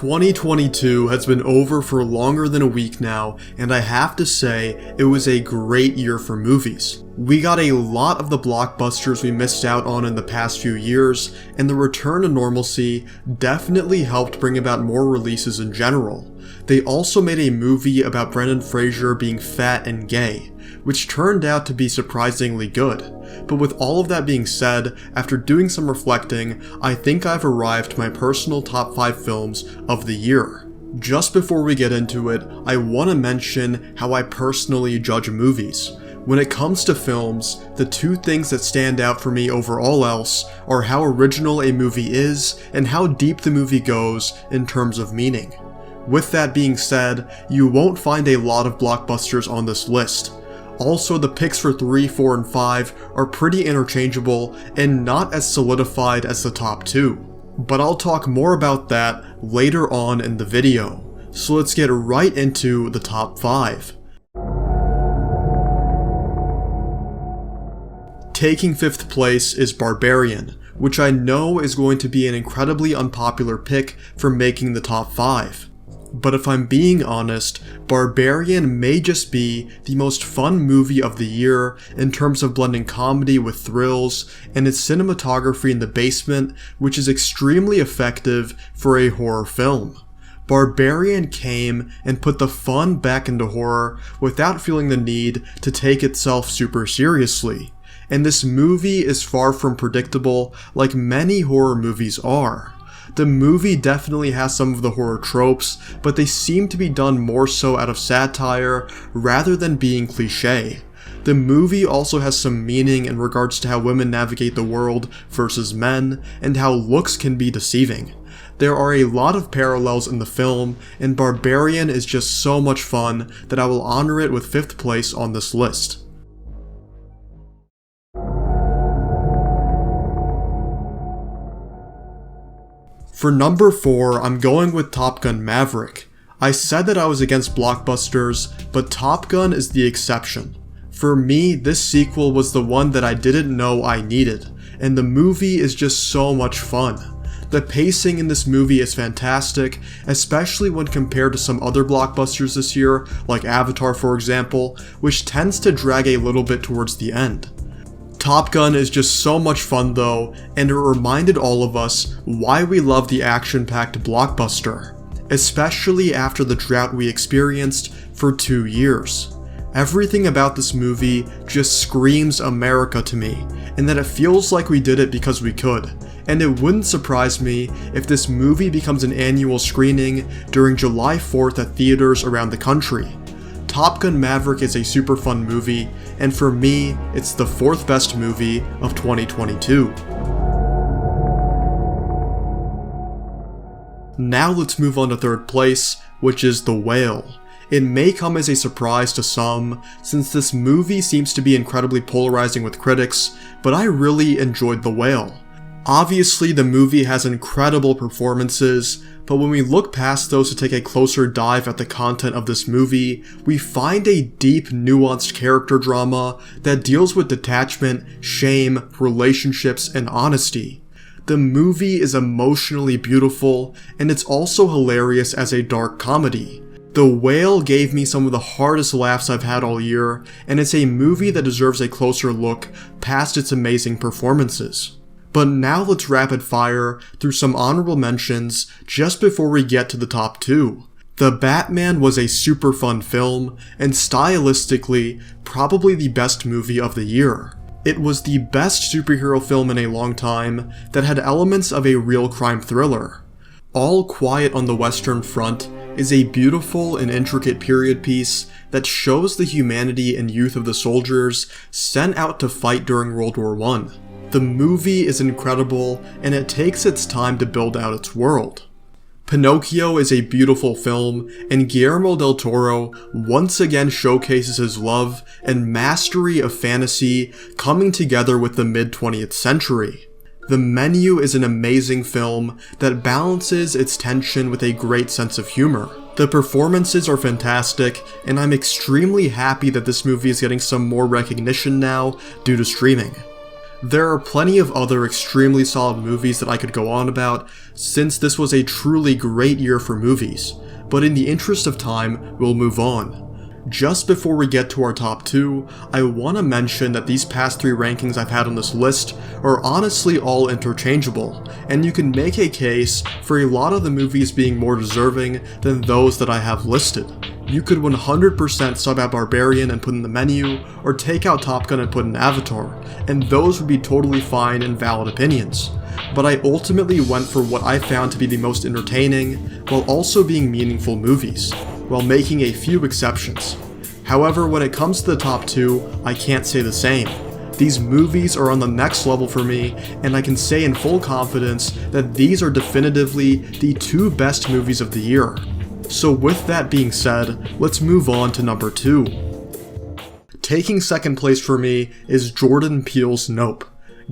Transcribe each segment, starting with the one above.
2022 has been over for longer than a week now, and I have to say, it was a great year for movies. We got a lot of the blockbusters we missed out on in the past few years, and the return to normalcy definitely helped bring about more releases in general. They also made a movie about Brendan Fraser being fat and gay, which turned out to be surprisingly good. But with all of that being said, after doing some reflecting, I think I've arrived to my personal top 5 films of the year. Just before we get into it, I want to mention how I personally judge movies. When it comes to films, the two things that stand out for me over all else are how original a movie is and how deep the movie goes in terms of meaning. With that being said, you won't find a lot of blockbusters on this list. Also, the picks for 3, 4, and 5 are pretty interchangeable and not as solidified as the top 2. But I'll talk more about that later on in the video. So let's get right into the top 5. Taking 5th place is Barbarian, which I know is going to be an incredibly unpopular pick for making the top 5. But if I'm being honest, Barbarian may just be the most fun movie of the year in terms of blending comedy with thrills, and its cinematography in the basement, which is extremely effective for a horror film. Barbarian came and put the fun back into horror without feeling the need to take itself super seriously. And this movie is far from predictable like many horror movies are. The movie definitely has some of the horror tropes, but they seem to be done more so out of satire rather than being cliché. The movie also has some meaning in regards to how women navigate the world versus men, and how looks can be deceiving. There are a lot of parallels in the film, and Barbarian is just so much fun that I will honor it with 5th place on this list. For number 4, I'm going with Top Gun Maverick. I said that I was against blockbusters, but Top Gun is the exception. For me, this sequel was the one that I didn't know I needed, and the movie is just so much fun. The pacing in this movie is fantastic, especially when compared to some other blockbusters this year, like Avatar for example, which tends to drag a little bit towards the end. Top Gun is just so much fun though, and it reminded all of us why we love the action-packed blockbuster, especially after the drought we experienced for 2 years. Everything about this movie just screams America to me, and that it feels like we did it because we could, and it wouldn't surprise me if this movie becomes an annual screening during July 4th at theaters around the country. Top Gun Maverick is a super fun movie, and for me, it's the 4th best movie of 2022. Now let's move on to 3rd place, which is The Whale. It may come as a surprise to some, since this movie seems to be incredibly polarizing with critics, but I really enjoyed The Whale. Obviously, the movie has incredible performances, but when we look past those to take a closer dive at the content of this movie, we find a deep, nuanced character drama that deals with detachment, shame, relationships, and honesty. The movie is emotionally beautiful, and it's also hilarious as a dark comedy. The Whale gave me some of the hardest laughs I've had all year, and it's a movie that deserves a closer look past its amazing performances. But now let's rapid fire through some honorable mentions just before we get to the top 2. The Batman was a super fun film, and stylistically, probably the best movie of the year. It was the best superhero film in a long time that had elements of a real crime thriller. All Quiet on the Western Front is a beautiful and intricate period piece that shows the humanity and youth of the soldiers sent out to fight during World War I. The movie is incredible, and it takes its time to build out its world. Pinocchio is a beautiful film, and Guillermo del Toro once again showcases his love and mastery of fantasy coming together with the mid-20th century. The Menu is an amazing film that balances its tension with a great sense of humor. The performances are fantastic, and I'm extremely happy that this movie is getting some more recognition now due to streaming. There are plenty of other extremely solid movies that I could go on about, since this was a truly great year for movies, but in the interest of time, we'll move on. Just before we get to our top 2, I want to mention that these past 3 rankings I've had on this list are honestly all interchangeable, and you can make a case for a lot of the movies being more deserving than those that I have listed. You could 100% sub out Barbarian and put in the menu, or take out Top Gun and put in Avatar, and those would be totally fine and valid opinions. But I ultimately went for what I found to be the most entertaining, while also being meaningful movies, while making a few exceptions. However, when it comes to the top 2, I can't say the same. These movies are on the next level for me, and I can say in full confidence that these are definitively the 2 best movies of the year. So with that being said, let's move on to number 2. Taking second place for me is Jordan Peele's Nope.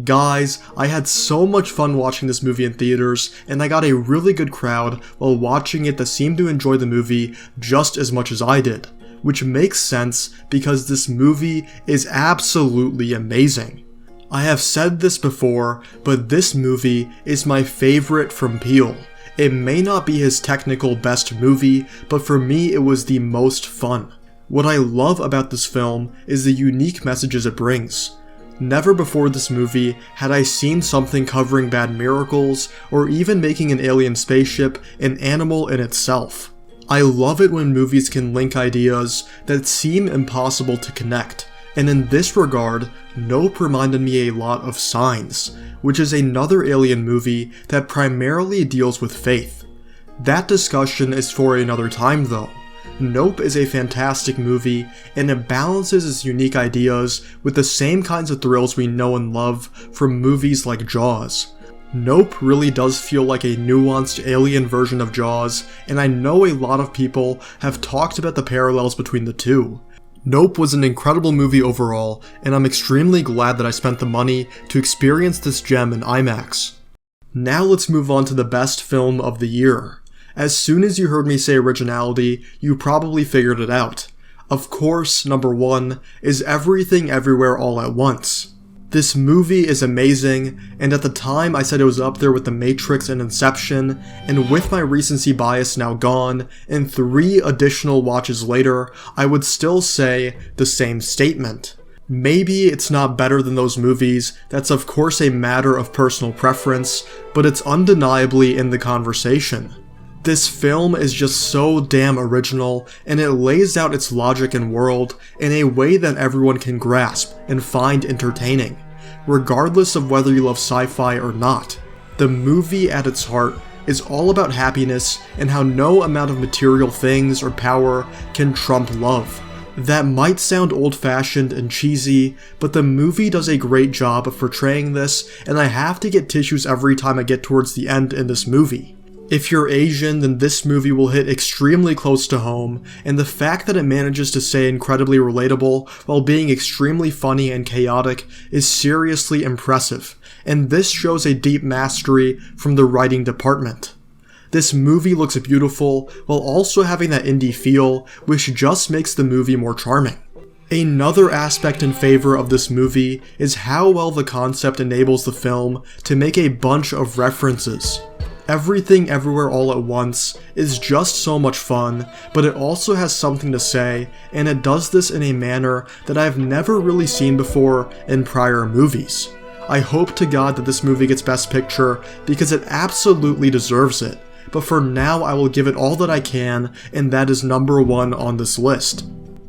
Guys, I had so much fun watching this movie in theaters, and I got a really good crowd while watching it that seemed to enjoy the movie just as much as I did, which makes sense because this movie is absolutely amazing. I have said this before, but this movie is my favorite from Peele. It may not be his technical best movie, but for me it was the most fun. What I love about this film is the unique messages it brings. Never before this movie had I seen something covering bad miracles, or even making an alien spaceship an animal in itself. I love it when movies can link ideas that seem impossible to connect, and in this regard, Nope reminded me a lot of Signs, which is another alien movie that primarily deals with faith. That discussion is for another time though. Nope is a fantastic movie, and it balances its unique ideas with the same kinds of thrills we know and love from movies like Jaws. Nope really does feel like a nuanced alien version of Jaws, and I know a lot of people have talked about the parallels between the two. Nope was an incredible movie overall, and I'm extremely glad that I spent the money to experience this gem in IMAX. Now let's move on to the best film of the year. As soon as you heard me say originality, you probably figured it out. Of course, number 1 is Everything Everywhere All at Once. This movie is amazing, and at the time I said it was up there with The Matrix and Inception, and with my recency bias now gone, and 3 additional watches later, I would still say the same statement. Maybe it's not better than those movies, that's of course a matter of personal preference, but it's undeniably in the conversation. This film is just so damn original, and it lays out its logic and world in a way that everyone can grasp and find entertaining, regardless of whether you love sci-fi or not. The movie at its heart is all about happiness and how no amount of material things or power can trump love. That might sound old-fashioned and cheesy, but the movie does a great job of portraying this, and I have to get tissues every time I get towards the end in this movie. If you're Asian, then this movie will hit extremely close to home, and the fact that it manages to stay incredibly relatable while being extremely funny and chaotic is seriously impressive, and this shows a deep mastery from the writing department. This movie looks beautiful while also having that indie feel, which just makes the movie more charming. Another aspect in favor of this movie is how well the concept enables the film to make a bunch of references. Everything Everywhere All at Once is just so much fun, but it also has something to say, and it does this in a manner that I've never really seen before in prior movies. I hope to God that this movie gets Best Picture because it absolutely deserves it, but for now I will give it all that I can, and that is number 1 on this list.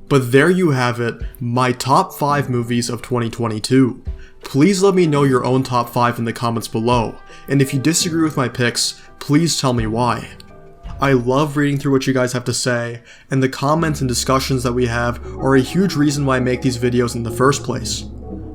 But there you have it, my top 5 movies of 2022. Please let me know your own top 5 in the comments below, and if you disagree with my picks, please tell me why. I love reading through what you guys have to say, and the comments and discussions that we have are a huge reason why I make these videos in the first place.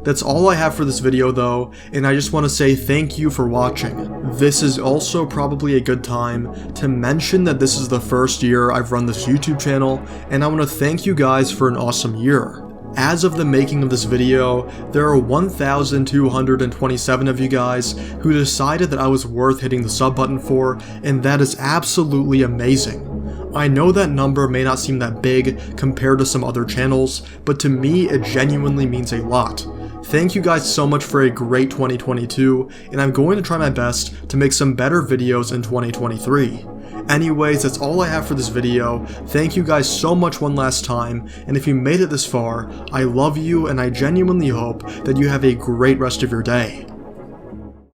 That's all I have for this video though, and I just want to say thank you for watching. This is also probably a good time to mention that this is the first year I've run this YouTube channel, and I want to thank you guys for an awesome year. As of the making of this video, there are 1,227 of you guys who decided that I was worth hitting the sub button for, and that is absolutely amazing. I know that number may not seem that big compared to some other channels, but to me it genuinely means a lot. Thank you guys so much for a great 2022, and I'm going to try my best to make some better videos in 2023. Anyways, that's all I have for this video. Thank you guys so much one last time, and if you made it this far, I love you and I genuinely hope that you have a great rest of your day.